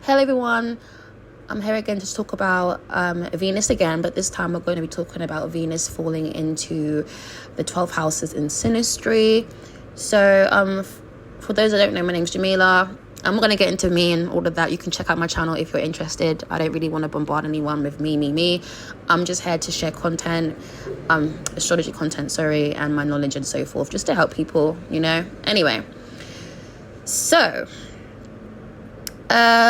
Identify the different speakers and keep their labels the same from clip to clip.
Speaker 1: Hello everyone, I'm here again to talk about Venus again, but this time we're going to be talking about Venus falling into the 12 houses in Synastry. So for those that don't know, my name's Jamila. I'm not going to get into me and all of that. You can check out my channel if you're interested. I don't really want to bombard anyone with me. I'm just here to share content, astrology content, and my knowledge and so forth, just to help people, Anyway, so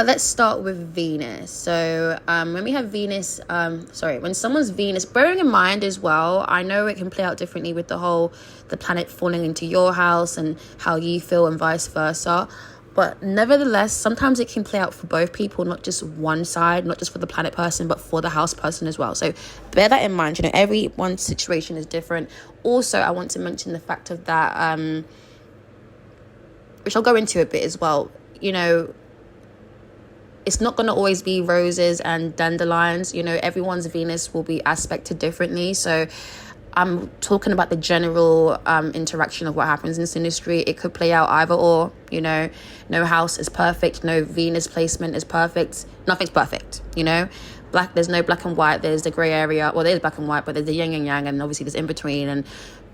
Speaker 1: let's start with Venus. So when we have Venus, when someone's Venus, bearing in mind as well, I know it can play out differently with the planet falling into your house and how you feel and vice versa. But nevertheless, sometimes it can play out for both people, not just one side, not just for the planet person, but for the house person as well. So bear that in mind. Everyone's situation is different. Also, I want to mention the fact of that, which I'll go into a bit as well. It's not going to always be roses and dandelions. Everyone's Venus will be aspected differently. So I'm talking about the general interaction of what happens in Synastry. It could play out either or, no house is perfect. No Venus placement is perfect. Nothing's perfect, There's no black and white. There's the gray area. Well, there's black and white, but there's the yin and yang, and obviously there's in between. And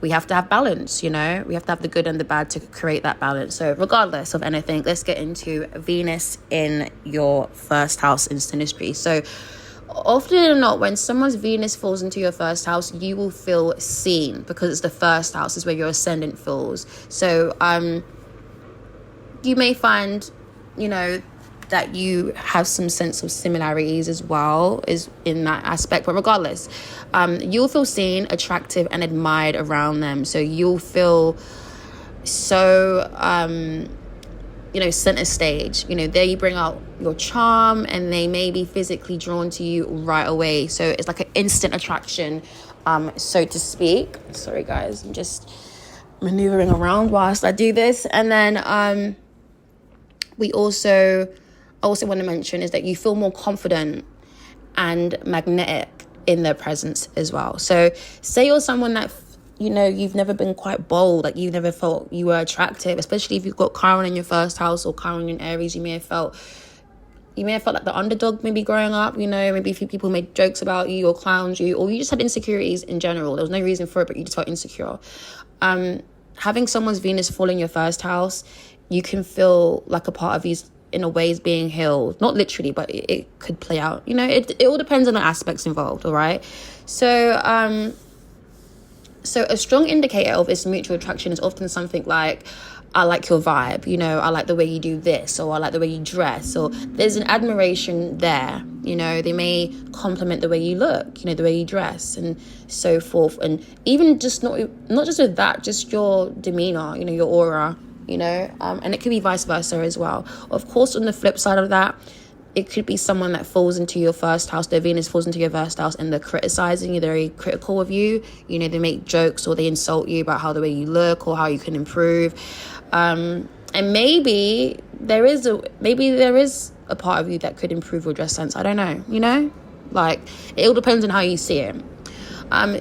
Speaker 1: we have to have balance, We have to have the good and the bad to create that balance. So regardless of anything, let's get into Venus in your first house in Synastry. So often or not, when someone's Venus falls into your first house, you will feel seen because it's the first house, is where your ascendant falls. So you may find, that you have some sense of similarities as well is in that aspect. But regardless, you'll feel seen, attractive, and admired around them. So you'll feel so, center stage. There you bring out your charm, and they may be physically drawn to you right away. So it's like an instant attraction, so to speak. Sorry, guys, I'm just maneuvering around whilst I do this. And then I also want to mention is that you feel more confident and magnetic in their presence as well. So say you're someone that, you've never been quite bold, like you've never felt you were attractive, especially if you've got Chiron in your first house or Chiron in Aries. You may have felt like the underdog maybe growing up, maybe a few people made jokes about you or clowned you, or you just had insecurities in general. There was no reason for it, but you just felt insecure. Having someone's Venus fall in your first house, you can feel like a part of you in a way is being healed, not literally, but it could play out, it all depends on the aspects involved. All right. So so a strong indicator of this mutual attraction is often something like, I like your vibe, I like the way you do this, or I like the way you dress, or there's an admiration there. They may compliment the way you look, the way you dress and so forth. And even just not just with that, just your demeanor, your aura, and it could be vice versa as well. Of course, on the flip side of that, it could be someone that falls into your first house, their Venus falls into your first house, and they're criticizing you, they're very critical of you. They make jokes or they insult you about how the way you look or how you can improve. And maybe there is a part of you that could improve your dress sense. I don't know, like it all depends on how you see it.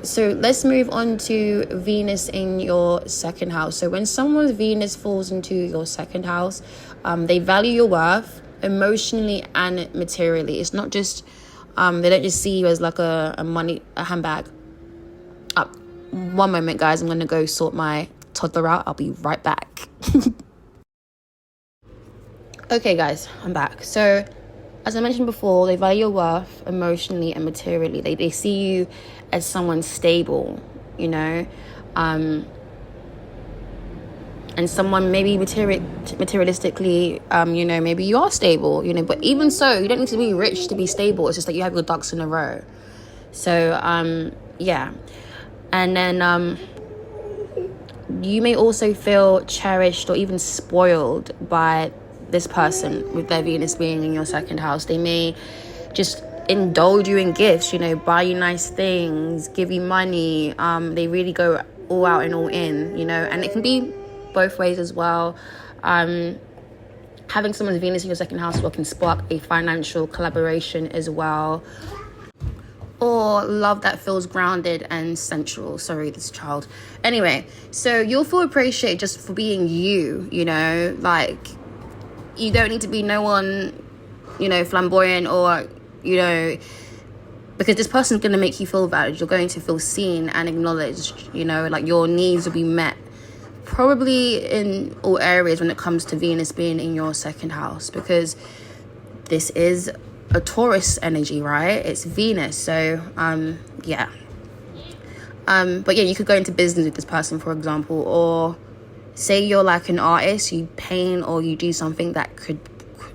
Speaker 1: So let's move on to Venus in your second house. So when someone's Venus falls into your second house, they value your worth emotionally and materially. It's not just, they don't just see you as like a handbag. One moment, guys, I'm going to go sort my toddler out. I'll be right back. Okay, guys, I'm back. So as I mentioned before, they value your worth emotionally and materially. They see you as someone stable, and someone maybe materialistically, maybe you are stable, but even so, you don't need to be rich to be stable. It's just that you have your ducks in a row. So, yeah. And then you may also feel cherished or even spoiled by this person with their Venus being in your second house. They may just indulge you in gifts, buy you nice things, give you money. They really go all out and all in, and it can be both ways as well. Having someone's Venus in your second house can spark a financial collaboration as well, or love that feels grounded and sensual. Sorry, this child. Anyway, so you'll feel appreciated just for being you, like you don't need to be no one flamboyant, or, because this person's going to make you feel valued. You're going to feel seen and acknowledged, like your needs will be met. Probably in all areas when it comes to Venus being in your second house, because this is a Taurus energy, right? It's Venus. So, yeah. But yeah, you could go into business with this person, for example, or say you're like an artist, you paint or you do something that could,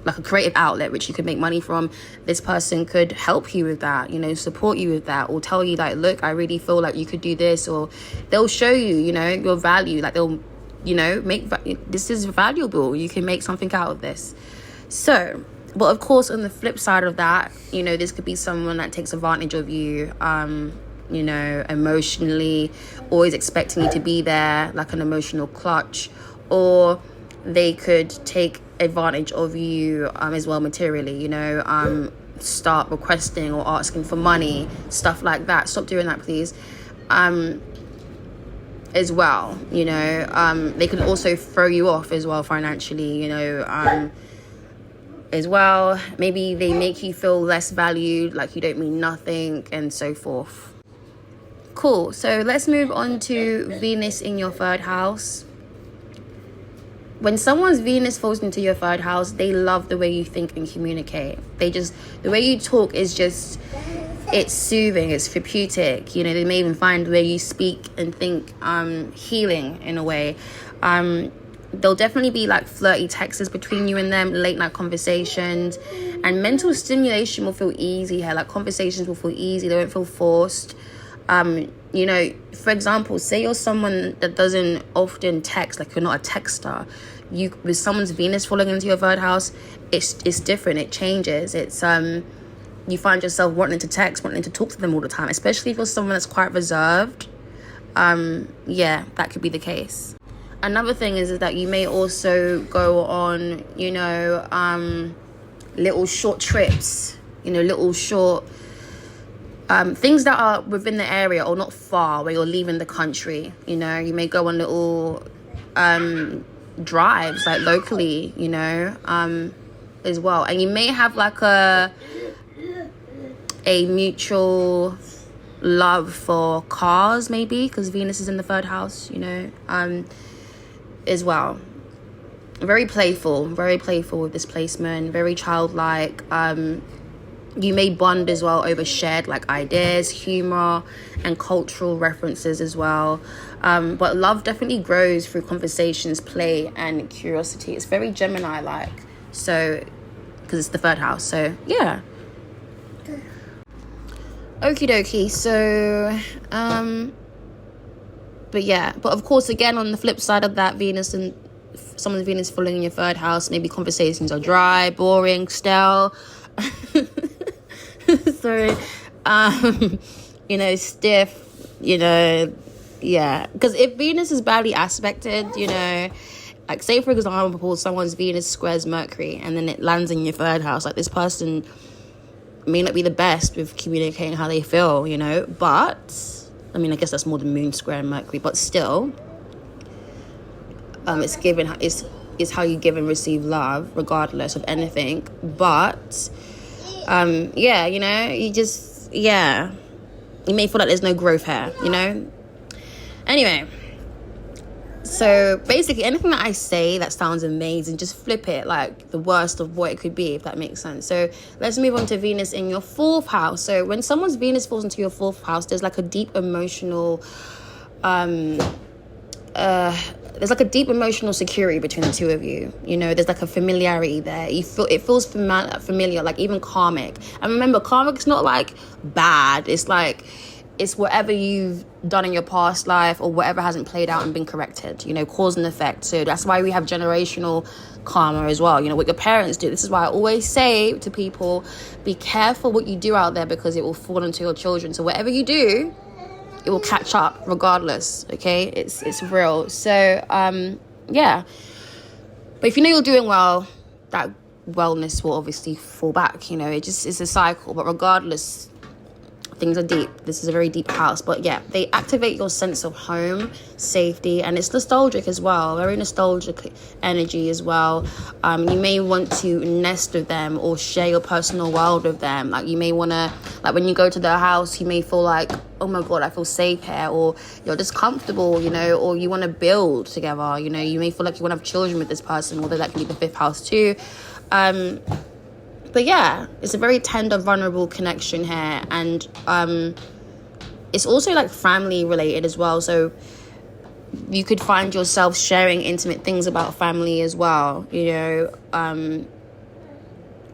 Speaker 1: like a creative outlet, which you could make money from. This person could help you with that, support you with that, or tell you like, look, I really feel like you could do this, or they'll show you, your value, like they'll, this is valuable, you can make something out of this. So, but of course, on the flip side of that, this could be someone that takes advantage of you, emotionally, always expecting you to be there, like an emotional clutch, or they could take advantage of you as well materially, start requesting or asking for money, stuff like that. Stop doing that, please. As well, they can also throw you off as well financially, as well. Maybe they make you feel less valued, like you don't mean nothing, and so forth. Cool. So let's move on to Venus in your third house. When someone's Venus falls into your third house, they love the way you think and communicate. The way you talk is just, it's soothing, it's therapeutic. They may even find the way you speak and think healing in a way. There'll definitely be like flirty texts between you and them, late night conversations, and mental stimulation will feel easy here. Like conversations will feel easy, they won't feel forced. For example, say you're someone that doesn't often text, like you're not a texter. With someone's Venus falling into your third house, it's different, it changes. It's you find yourself wanting to text, wanting to talk to them all the time, especially if you're someone that's quite reserved. Yeah, that could be the case. Another thing is that you may also go on, little short trips, little short things that are within the area or not far, where you're leaving the country. You may go on little drives, like locally, as well. And you may have like a mutual love for cars, maybe, because Venus is in the third house, as well. Very playful with this placement, very childlike. You may bond as well over shared like ideas, humor, and cultural references as well. But love definitely grows through conversations, play, and curiosity. It's very Gemini-like, so because it's the third house. So yeah. Okie dokie. So but of course, again, on the flip side of that, Venus and someone's Venus falling in your third house, maybe conversations are dry, boring, stale. Sorry. Stiff, yeah. Because if Venus is badly aspected, like say for example, someone's Venus squares Mercury and then it lands in your third house, like this person may not be the best with communicating how they feel, but I guess that's more than Moon square and Mercury, but still, it's how you give and receive love, regardless of anything. But you may feel like there's no growth here, Anyway, so basically anything that I say that sounds amazing, just flip it like the worst of what it could be, if that makes sense. So let's move on to Venus in your fourth house. So when someone's Venus falls into your fourth house, there's like a deep emotional security between the two of you. There's like a familiarity there. It feels familiar, like even karmic. And remember, karmic's not like bad. It's like, it's whatever you've done in your past life or whatever hasn't played out and been corrected, cause and effect. So that's why we have generational karma as well. What your parents do. This is why I always say to people, be careful what you do out there, because it will fall into your children. So whatever you do, it will catch up regardless. Okay, it's real. So yeah, but if you're doing well, that wellness will obviously fall back. It's a cycle. But regardless, things are deep. This is a very deep house. But yeah, they activate your sense of home, safety, and it's nostalgic as well. Very nostalgic energy as well. You may want to nest with them or share your personal world with them. Like you may want to, like when you go to their house, you may feel like, oh my God, I feel safe here, or you're just comfortable, you know, or you want to build together, you know, you may feel like you want to have children with this person, although that can be the fifth house too. But yeah, it's a very tender, vulnerable connection here. And it's also like family related as well. So you could find yourself sharing intimate things about family as well, you know,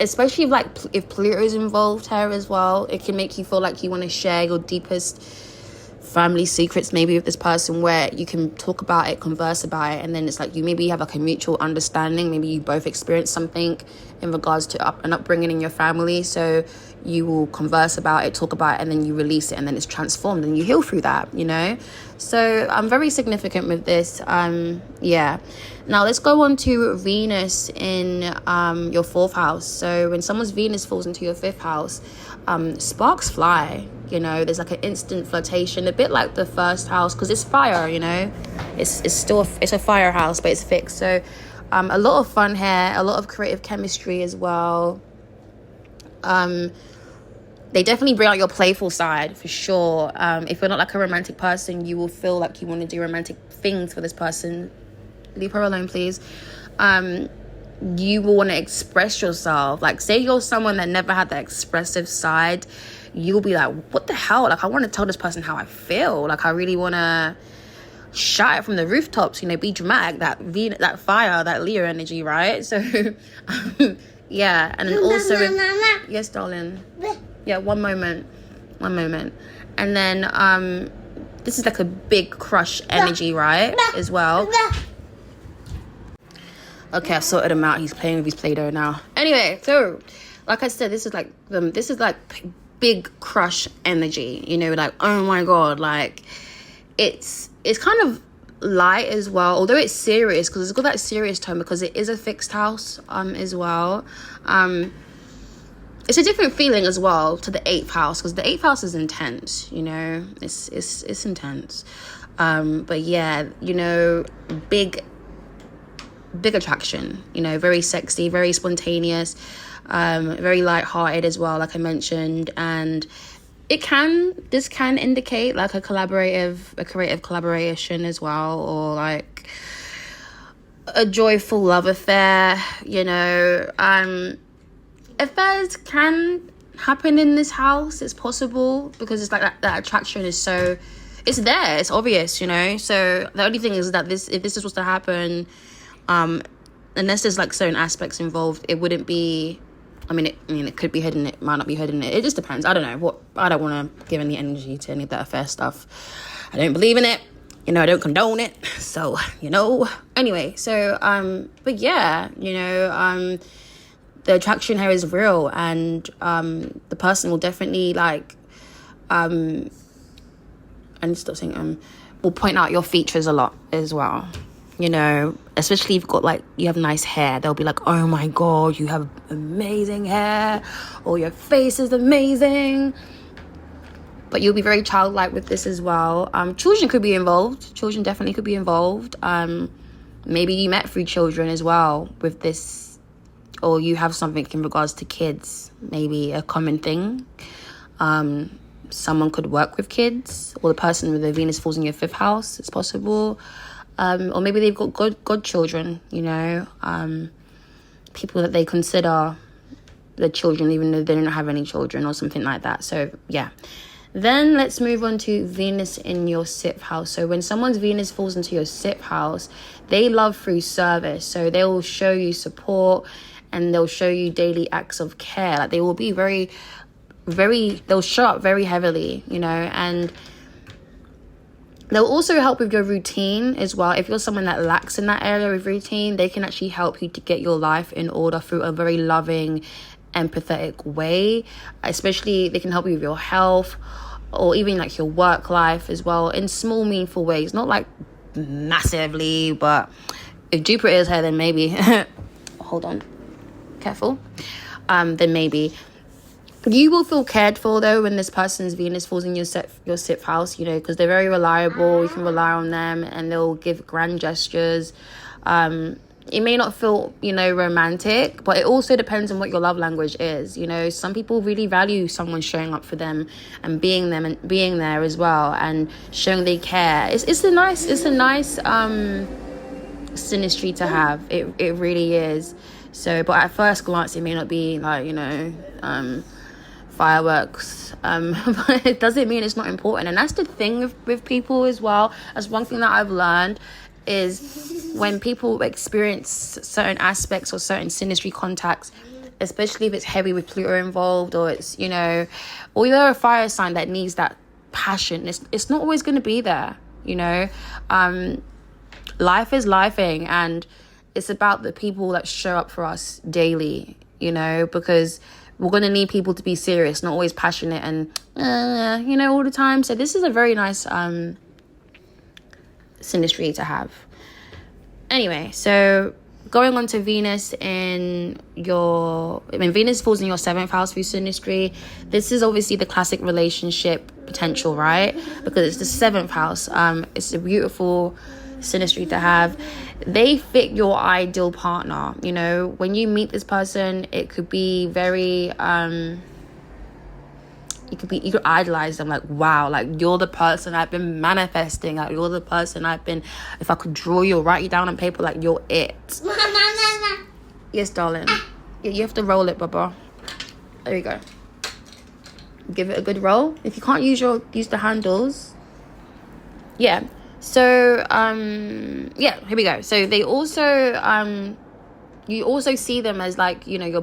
Speaker 1: especially if Pluto is involved here as well. It can make you feel like you want to share your deepest family secrets maybe with this person, where you can talk about it, converse about it, and then it's like you maybe have like a mutual understanding. Maybe you both experience something in regards to an upbringing in your family, so you will converse about it, talk about it, and then you release it, and then it's transformed and you heal through that, you know. So I'm very significant with this. Yeah, now let's go on to Venus in your fourth house. So when someone's Venus falls into your fifth house, sparks fly. You know, there's like an instant flirtation, a bit like the first house, because it's fire, you know. It's a fire house, but it's fixed. So a lot of fun here, a lot of creative chemistry as well. They definitely bring out your playful side for sure. If you're not like a romantic person, you will feel like you want to do romantic things for this person. Leave her alone, please. You will want to express yourself. Like, say you're someone that never had that expressive side, you'll be like, what the hell? Like, I want to tell this person how I feel. Like, I really want to shout it from the rooftops, you know, be dramatic, that fire, that Leo energy, right? So, yeah. And then also, yes, darling. Yeah, one moment. And then, this is like a big crush energy, right? As well. Okay, I've sorted him out. He's playing with his Play-Doh now. Anyway, so, like I said, this is like big crush energy, you know, like, oh my God, like it's kind of light as well, although it's serious, because it's got that serious tone, because it is a fixed house as well. It's a different feeling as well to the eighth house, because the eighth house is intense, you know, it's intense. But yeah, you know, big attraction, you know, very sexy, very spontaneous, very light-hearted as well, like I mentioned. And this can indicate like a creative collaboration as well, or like a joyful love affair, you know. Affairs can happen in this house, it's possible, because it's like that attraction is so, it's there, it's obvious, you know. So the only thing is that if this is supposed to happen, unless there's like certain aspects involved, it wouldn't be, it could be hidden, it might not be hidden, it just depends. I don't know, I don't want to give any energy to any of that affair stuff. I don't believe in it, you know, I don't condone it, so, you know. Anyway, so, but yeah, you know, the attraction here is real, and the person will definitely like, I need to stop saying, will point out your features a lot as well. You know, especially if you have nice hair, they'll be like, oh my God, you have amazing hair, or your face is amazing. But you'll be very childlike with this as well. Children could be involved. Children definitely could be involved. Maybe you met 3 children as well with this, or you have something in regards to kids, maybe a common thing. Someone could work with kids, or the person with the Venus falls in your 5th house, it's possible. Or maybe they've got godchildren, you know, people that they consider the children, even though they don't have any children, or something like that. So, yeah. Then let's move on to Venus in your 6th house. So when someone's Venus falls into your 6th house, they love through service. So they will show you support, and they'll show you daily acts of care. Like, they will be they'll show up very heavily, you know, and they'll also help with your routine as well. If you're someone that lacks in that area of routine, they can actually help you to get your life in order through a very loving, empathetic way. Especially, they can help you with your health, or even like your work life as well, in small, meaningful ways. Not like massively, but if Jupiter is here, then maybe. Hold on. Careful. Then maybe. You will feel cared for though when this person's Venus falls in your sixth house, you know, because they're very reliable. You can rely on them, and they'll give grand gestures. It may not feel, you know, romantic, but it also depends on what your love language is. You know, some people really value someone showing up for them and being there as well, and showing they care. It's a nice synastry to have. It really is. So, but at first glance, it may not be like, you know, fireworks, but it doesn't mean it's not important. And that's the thing with people as well. That's one thing that I've learned, is when people experience certain aspects or certain synastry contacts, especially if it's heavy with Pluto involved, or it's, you know, or you're a fire sign that needs that passion, it's not always going to be there, you know. Life is lifing, and it's about the people that show up for us daily, you know, because we're going to need people to be serious, not always passionate and, you know, all the time. So this is a very nice synastry to have. Anyway, so going on to Venus Venus falls in your 7th house through synastry. This is obviously the classic relationship potential, right? Because it's the 7th house. It's a beautiful synastry to have. They fit your ideal partner. You know, when you meet this person, it could be very you could idolize them, like, wow, like, you're the person I've been manifesting, like, you're the person I've been, if I could draw you or write you down on paper, like, you're it. Yes, darling. Yeah, you have to roll it, Baba. There you go. Give it a good roll. If you can't use the handles. Yeah. So, yeah, here we go. So they also, you also see them as, like, you know, your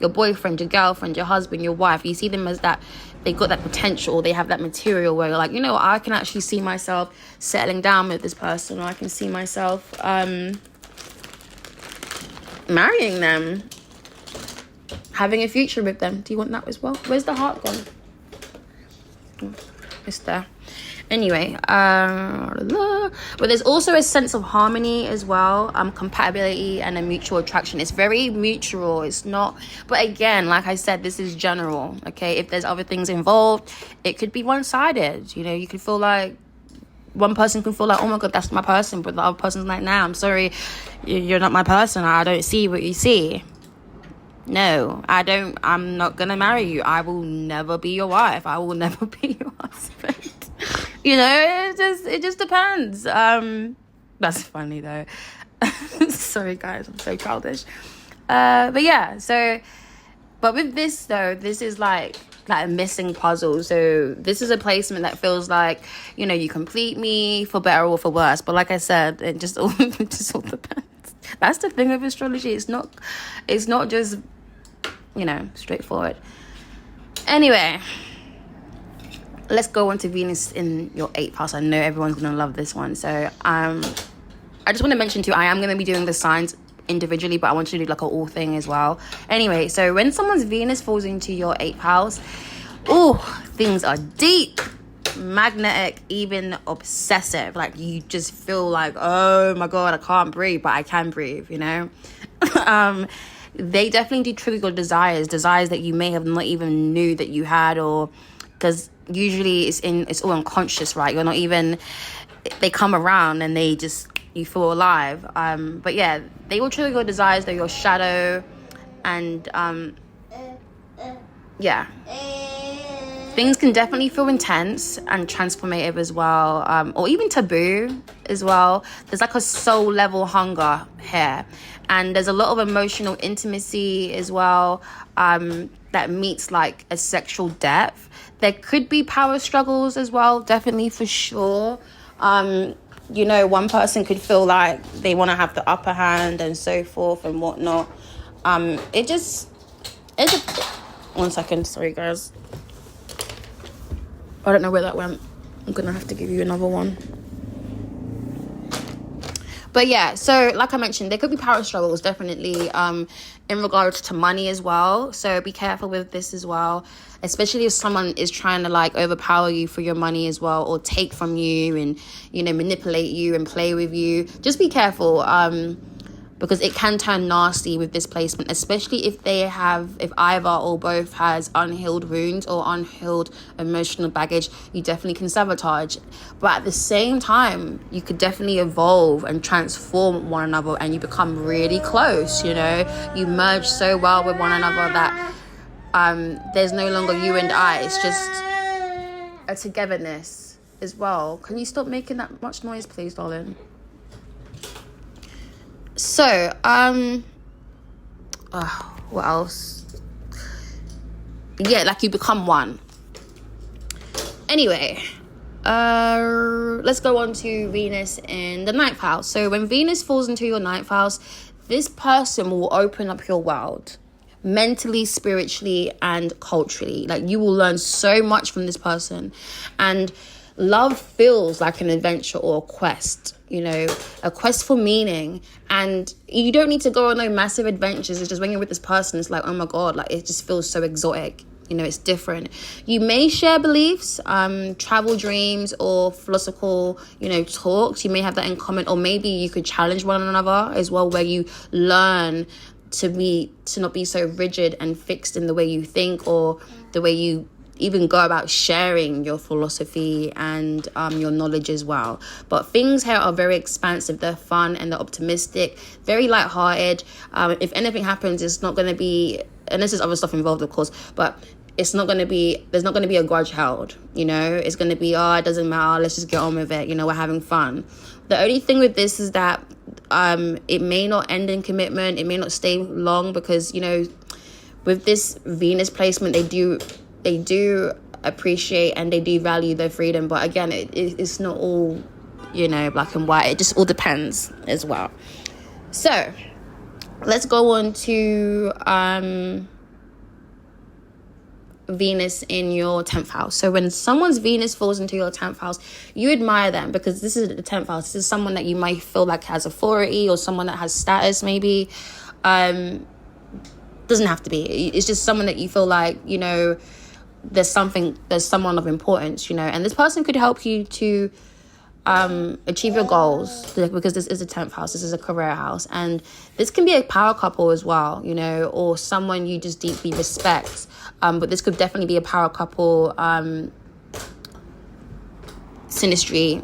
Speaker 1: boyfriend, your girlfriend, your husband, your wife. You see them as that, they got that potential, they have that material where you're like, you know, I can actually see myself settling down with this person, or I can see myself marrying them, having a future with them. Do you want that as well? Where's the heart gone? Oh, it's there. Anyway, but there's also a sense of harmony as well, compatibility and a mutual attraction. It's very mutual. It's not, but again, like I said, this is general. Okay, if there's other things involved, it could be one-sided. You know, you could feel like one person can feel like, oh my god, that's my person, but the other person's like, nah, I'm sorry, you're not my person. I don't see what you see. No, I'm not gonna marry you. I will never be your wife. I will never be your husband. You know, it just depends. That's funny though. Sorry guys, I'm so childish. But yeah, but with this though, this is like a missing puzzle. So this is a placement that feels like, you know, you complete me for better or for worse. But like I said, it just all depends. That's the thing with astrology. It's not just, you know, straightforward. Anyway, let's go on to Venus in your 8th house. I know everyone's going to love this one. So I just want to mention too, I am going to be doing the signs individually, but I want you to do like a all thing as well. Anyway, so when someone's Venus falls into your 8th house, things are deep, magnetic, even obsessive. Like, you just feel like, oh my god, I can't breathe, but I can breathe, you know. They definitely do trigger your desires that you may have not even knew that you had, or because usually it's all unconscious, right? You're not even, they come around and they just, you feel alive. But yeah, they will trigger your desires, they're your shadow, and yeah, things can definitely feel intense and transformative as well, or even taboo as well. There's like a soul level hunger here, and there's a lot of emotional intimacy as well, that meets like a sexual depth. There could be power struggles as well, definitely, for sure. You know, one person could feel like they want to have the upper hand and so forth and whatnot. One second, sorry guys. I don't know where that went. I'm gonna have to give you another one. But yeah, so like I mentioned, there could be power struggles, definitely, in regards to money as well. So be careful with this as well, especially if someone is trying to like overpower you for your money as well, or take from you and, you know, manipulate you and play with you. Just be careful. because it can turn nasty with this placement, especially if either or both has unhealed wounds or unhealed emotional baggage. You definitely can sabotage, but at the same time, you could definitely evolve and transform one another, and you become really close. You know, you merge so well with one another that there's no longer you and I. It's just a togetherness as well. Can you stop making that much noise, please, darling? So, what else? Yeah, like you become one. Anyway, let's go on to Venus in the ninth house. So when Venus falls into your ninth house, this person will open up your world mentally, spiritually, and culturally. Like, you will learn so much from this person, and love feels like an adventure or a quest, you know, a quest for meaning. And you don't need to go on no massive adventures. It's just when you're with this person, it's like, oh my God, like it just feels so exotic. You know, it's different. You may share beliefs, travel dreams, or philosophical, you know, talks. You may have that in common, or maybe you could challenge one another as well, where you learn to not be so rigid and fixed in the way you think, or the way you even go about sharing your philosophy and your knowledge as well. But things here are very expansive. They're fun and they're optimistic, very lighthearted. If anything happens, it's not going to be, unless there's other stuff involved, of course, but there's not going to be a grudge held, you know. It's going to be, it doesn't matter, let's just get on with it, you know, we're having fun. The only thing with this is that it may not end in commitment, it may not stay long, because, you know, with this Venus placement, they do appreciate and they do value their freedom. But again, it's not all, you know, black and white. It just all depends as well. So let's go on to Venus in your 10th house. So when someone's Venus falls into your 10th house, you admire them, because this is the 10th house. This is someone that you might feel like has authority, or someone that has status maybe. Doesn't have to be. It's just someone that you feel like, you know, there's someone of importance, you know, and this person could help you to achieve your goals, because this is a 10th house, this is a career house, and this can be a power couple as well, you know, or someone you just deeply respect, but this could definitely be a power couple synastry,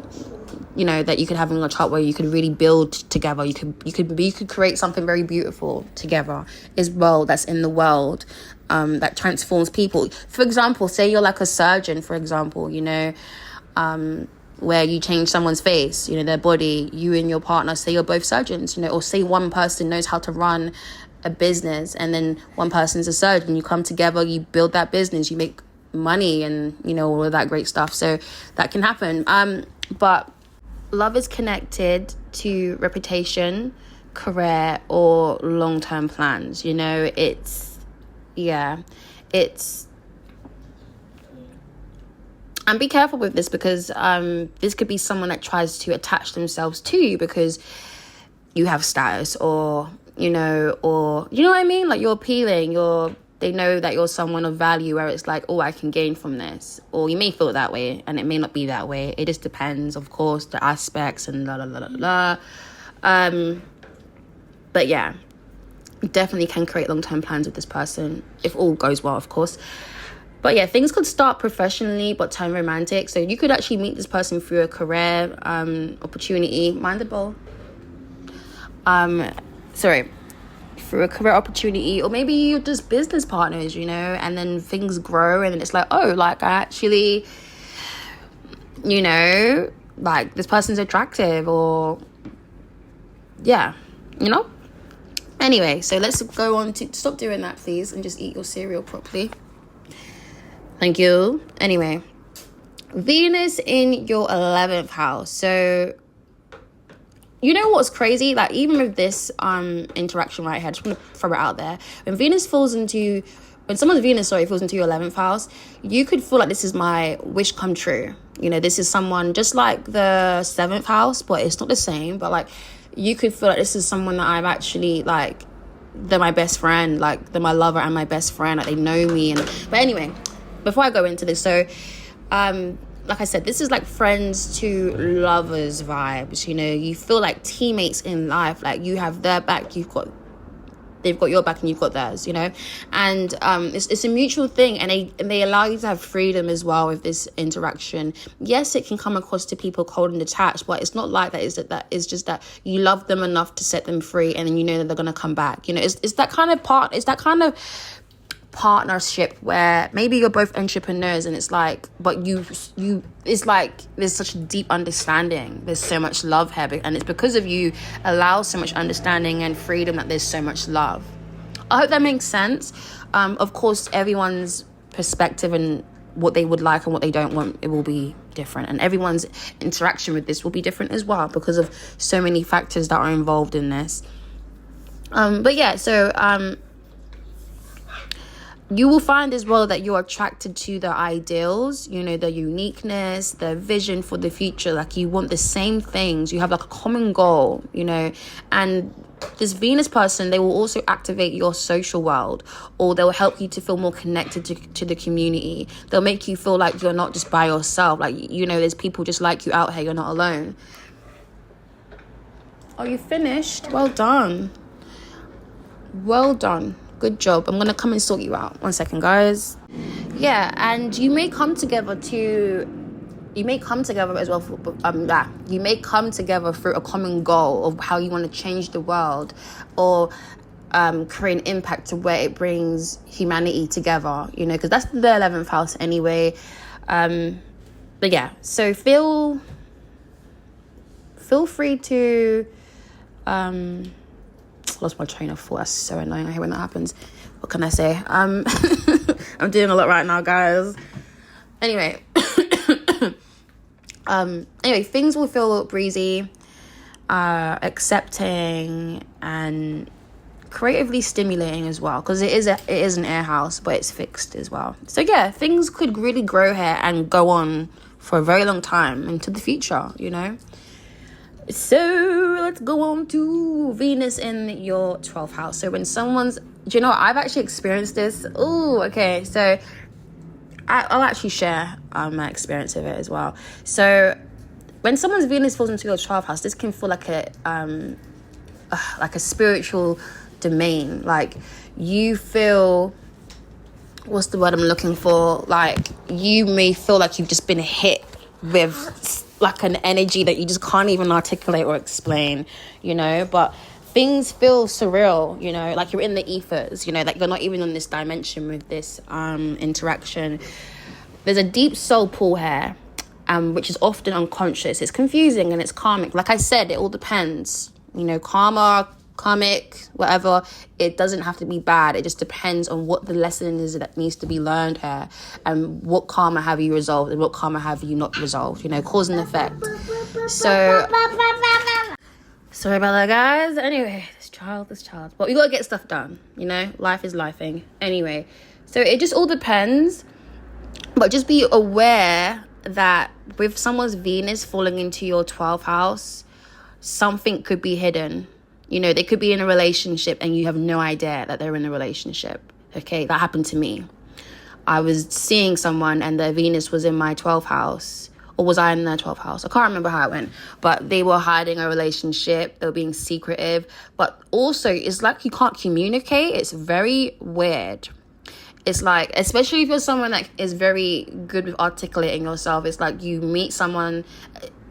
Speaker 1: you know, that you could have in your chart, where you could really build together. You could create something very beautiful together as well, that's in the world, that transforms people. For example, say you're like a surgeon, for example, you know, where you change someone's face, you know, their body. You and your partner, say you're both surgeons, you know, or say one person knows how to run a business and then one person's a surgeon. You come together, you build that business, you make money, and, you know, all of that great stuff. So that can happen. But love is connected to reputation, career, or long-term plans. You know, and be careful with this, because this could be someone that tries to attach themselves to you because you have status, or you know what I mean? Like, you're appealing, they know that you're someone of value, where it's like, I can gain from this. Or you may feel it that way, and it may not be that way. It just depends, of course, the aspects and but yeah, definitely can create long-term plans with this person, if all goes well, of course. But yeah, things could start professionally but turn romantic. So you could actually meet this person through a career opportunity. Mind the ball. Through a career opportunity, or maybe you're just business partners, you know, and then things grow, and then it's like, I actually, you know, like, this person's attractive, or yeah, you know. Anyway, so let's go on to, stop doing that, please, and just eat your cereal properly. Thank you. Anyway, Venus in your 11th house. So, you know what's crazy? Like, even with this interaction right here, I just want to throw it out there. When someone's Venus, falls into your 11th house, you could feel like, this is my wish come true. You know, this is someone just like the 7th house, but it's not the same. But like, you could feel like this is someone that I've actually, like, they're my best friend. Like, they're my lover and my best friend. Like, they know me. But anyway, before I go into this, so like I said, this is like friends to lovers vibes. You know, you feel like teammates in life. Like you have their back, they've got your back and you've got theirs, you know. And it's a mutual thing, and they allow you to have freedom as well with this interaction. Yes, it can come across to people cold and detached, but it's not like that. It's just that you love them enough to set them free, and then you know that they're gonna come back. You know, it's that kind of partnership where maybe you're both entrepreneurs, and it's like, but it's like there's such a deep understanding, there's so much love here, and it's because of you allow so much understanding and freedom that there's so much love. I hope that makes sense. Of course, everyone's perspective and what they would like and what they don't want, it will be different, and everyone's interaction with this will be different as well, because of so many factors that are involved in this. But yeah, so you will find as well that you're attracted to the ideals, you know, the uniqueness, the vision for the future. Like you want the same things. You have like a common goal, you know. And this Venus person, they will also activate your social world, or they'll help you to feel more connected to the community. They'll make you feel like you're not just by yourself. Like, you know, there's people just like you out here. You're not alone. Are you finished? Well done. Well done. Good job. I'm going to come and sort you out. 1 second, guys. Yeah, and you may come together as well. You may come together through a common goal of how you want to change the world, or create an impact to where it brings humanity together, you know, because that's the 11th house anyway. But yeah, so feel free to... lost my train of thought. That's so annoying. I hate when that happens. What can I say? I'm doing a lot right now, guys. Anyway, things will feel breezy, accepting, and creatively stimulating as well, because it is an air house, but it's fixed as well. So yeah, things could really grow here and go on for a very long time into the future, you know. So let's go on to Venus in your 12th house. So when someone's, do you know, I've actually experienced this. Oh, okay. So I'll actually share my experience of it as well. So when someone's Venus falls into your 12th house, this can feel like a spiritual domain. Like you feel, what's the word I'm looking for? Like you may feel like you've just been hit with like an energy that you just can't even articulate or explain, you know, but things feel surreal, you know, like you're in the ethers, you know, like you're not even on this dimension with this interaction. There's a deep soul pull here, which is often unconscious. It's confusing and it's karmic. Like I said, it all depends, you know, karmic, whatever. It doesn't have to be bad. It just depends on what the lesson is that needs to be learned here, and what karma have you resolved and what karma have you not resolved, you know, cause and effect. So sorry about that, guys. Anyway, this child, but we gotta get stuff done, you know. Life is lifing anyway. So it just all depends, but just be aware that with someone's Venus falling into your 12th house, something could be hidden. You know, they could be in a relationship and you have no idea that they're in a relationship. Okay, that happened to me. I was seeing someone and their Venus was in my 12th house. Or was I in their 12th house? I can't remember how it went. But they were hiding a relationship. They were being secretive. But also, it's like you can't communicate. It's very weird. It's like, especially if you're someone that is very good with articulating yourself, it's like you meet someone...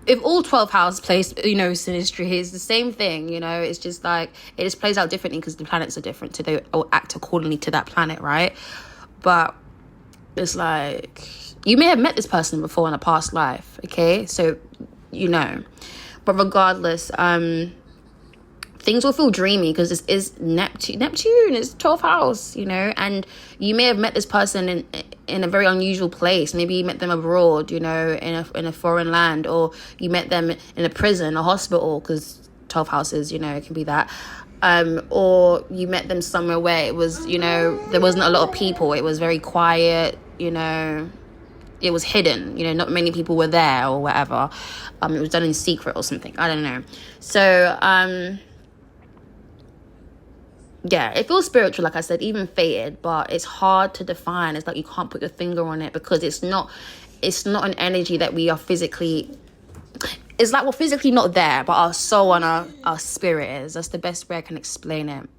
Speaker 1: If all 12 house plays, you know, Synastry is the same thing, you know. It's just like, it just plays out differently because the planets are different, so they will act accordingly to that planet, right? But it's like, you may have met this person before in a past life, okay? So, you know. But regardless, things will feel dreamy because this is Neptune, it's 12th house, you know. And you may have met this person in a very unusual place. Maybe you met them abroad, you know, in a foreign land, or you met them in a prison, a hospital, because 12 houses, you know, it can be that. Or you met them somewhere where it was, you know, there wasn't a lot of people. It was very quiet, you know, it was hidden, you know, not many people were there or whatever. It was done in secret or something. I don't know. So, yeah, it feels spiritual, like I said, even fated, but it's hard to define. It's like you can't put your finger on it because it's not it's not an energy that we are physically, it's like we're physically not there, but our soul and our spirit is. That's the best way I can explain it.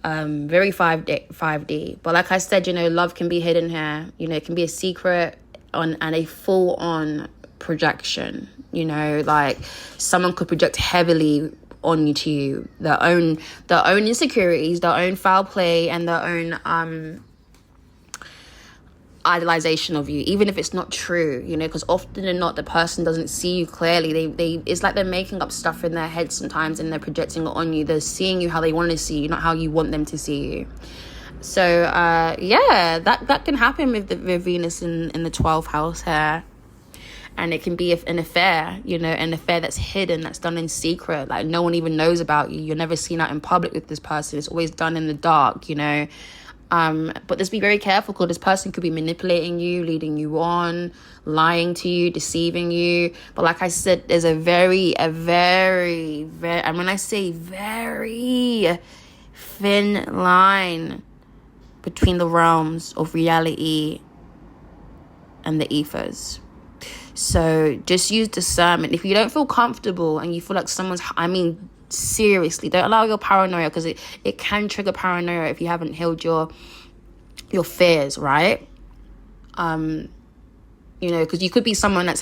Speaker 1: Very 5D. But like I said, love can be hidden here. It can be a secret and a full-on projection. Like someone could project heavily on you, their own insecurities, their own foul play, and their own idolization of you, even if it's not true, because often than not the person doesn't see you clearly. They it's like they're making up stuff in their head sometimes, and they're projecting it on you. They're seeing you how they want to see you, not how you want them to see you. So that can happen with Venus in the 12th house here. And it can be an affair, an affair that's hidden, that's done in secret. Like no one even knows about you. You're never seen out in public with this person. It's always done in the dark, But just be very careful, because this person could be manipulating you, leading you on, lying to you, deceiving you. But like I said, there's a very, and when I say very thin line between the realms of reality and the ethers. So just use discernment. If you don't feel comfortable and you feel like seriously, don't allow your paranoia, because it can trigger paranoia if you haven't healed your fears, right? Because you could be someone that's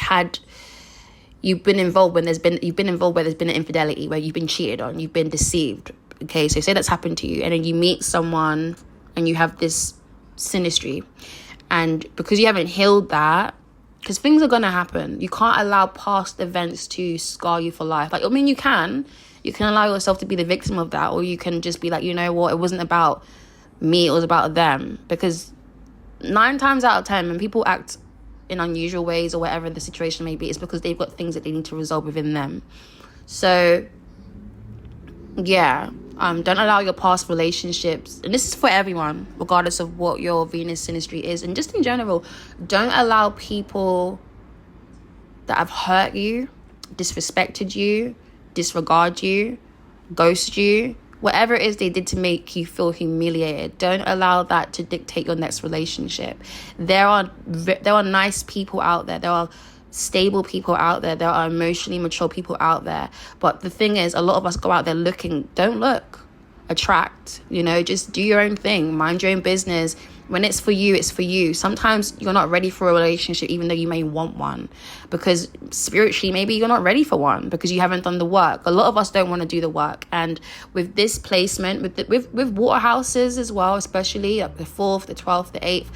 Speaker 1: you've been involved where there's been an infidelity, where you've been cheated on, you've been deceived. Okay, so say that's happened to you, and then you meet someone and you have this synastry, and because you haven't healed that, because things are gonna happen, you can't allow past events to scar you for life. You can allow yourself to be the victim of that, or you can just be like, you know what, it wasn't about me, it was about them. Because 9 times out of 10, when people act in unusual ways or whatever the situation may be, it's because they've got things that they need to resolve within them. So don't allow your past relationships, and this is for everyone, regardless of what your Venus synastry is, and just in general, don't allow people that have hurt you, disrespected you, disregard you, ghost you, whatever it is they did to make you feel humiliated. Don't allow that to dictate your next relationship. There are nice people out there. There are stable people out there. There are emotionally mature people out there. But the thing is, a lot of us go out there looking. Don't look. Attract. Just do your own thing. Mind your own business. When it's for you, it's for you. Sometimes you're not ready for a relationship, even though you may want one, because spiritually, maybe you're not ready for one because you haven't done the work. A lot of us don't want to do the work. And with this placement, with water houses as well, especially like the 4th, the 12th, the 8th,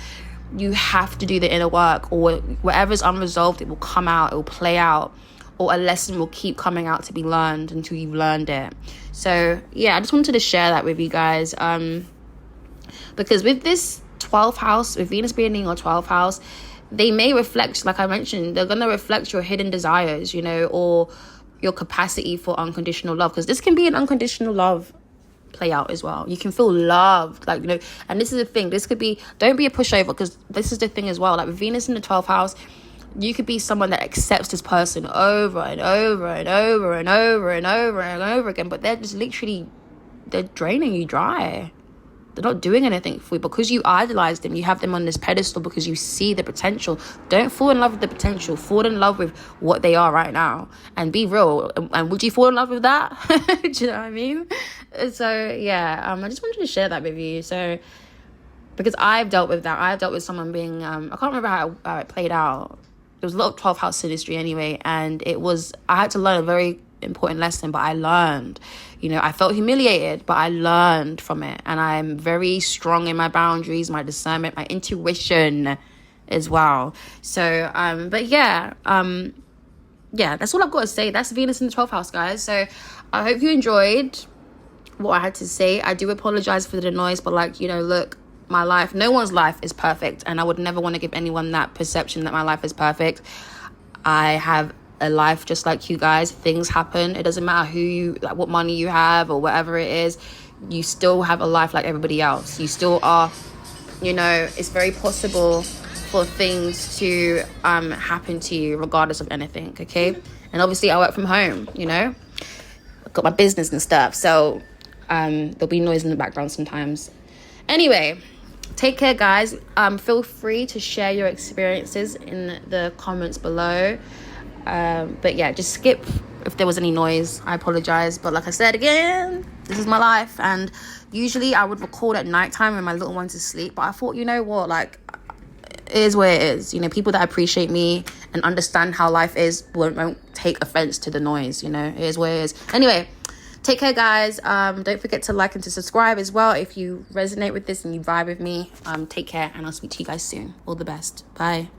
Speaker 1: you have to do the inner work, or whatever's unresolved, it will come out, it will play out, or a lesson will keep coming out to be learned until you've learned it. So I just wanted to share that with you guys, because with this 12th house, with Venus being in your 12th house, they may reflect, like I mentioned, they're going to reflect your hidden desires, or your capacity for unconditional love, because this can be an unconditional love play out as well. You can feel loved, and this is the thing, this could be, don't be a pushover, because this is the thing as well, like with Venus in the 12th house, you could be someone that accepts this person over and over and over and over and over and over again, but they're just literally, they're draining you dry. They're not doing anything for you because you idolize them. You have them on this pedestal because you see the potential. Don't fall in love with the potential. Fall in love with what they are right now, and be real. And would you fall in love with that? Do you know what I mean? So I just wanted to share that with you. So because I've dealt with that. I've dealt with someone being I can't remember how it played out. There was a lot of 12th house synastry anyway, and I had to learn a very important lesson, but I learned. I felt humiliated, but I learned from it, and I'm very strong in my boundaries, my discernment, my intuition as well. So that's all I've got to say. That's Venus in the 12th house, guys. So I hope you enjoyed what I had to say. I do apologize for the noise, but look, my life, no one's life is perfect, and I would never want to give anyone that perception that my life is perfect. I have a life just like you guys. Things happen. It doesn't matter what money you have or whatever it is. You still have a life like everybody else. You still are, it's very possible for things to happen to you regardless of anything, okay? And obviously I work from home, I've got my business and stuff, so there'll be noise in the background sometimes. Anyway, Take care, guys. Feel free to share your experiences in the comments below. But yeah, just skip if there was any noise. I apologize, but like I said again, this is my life, and usually I would record at nighttime when my little one's asleep, but I thought, you know what, like, it is where it is. You know, people that appreciate me and understand how life is won't take offense to the noise. You know, it is where it is. Anyway, take care, guys. Don't forget to like and to subscribe as well if you resonate with this and you vibe with me. Take care, and I'll speak to you guys soon. All the best. Bye.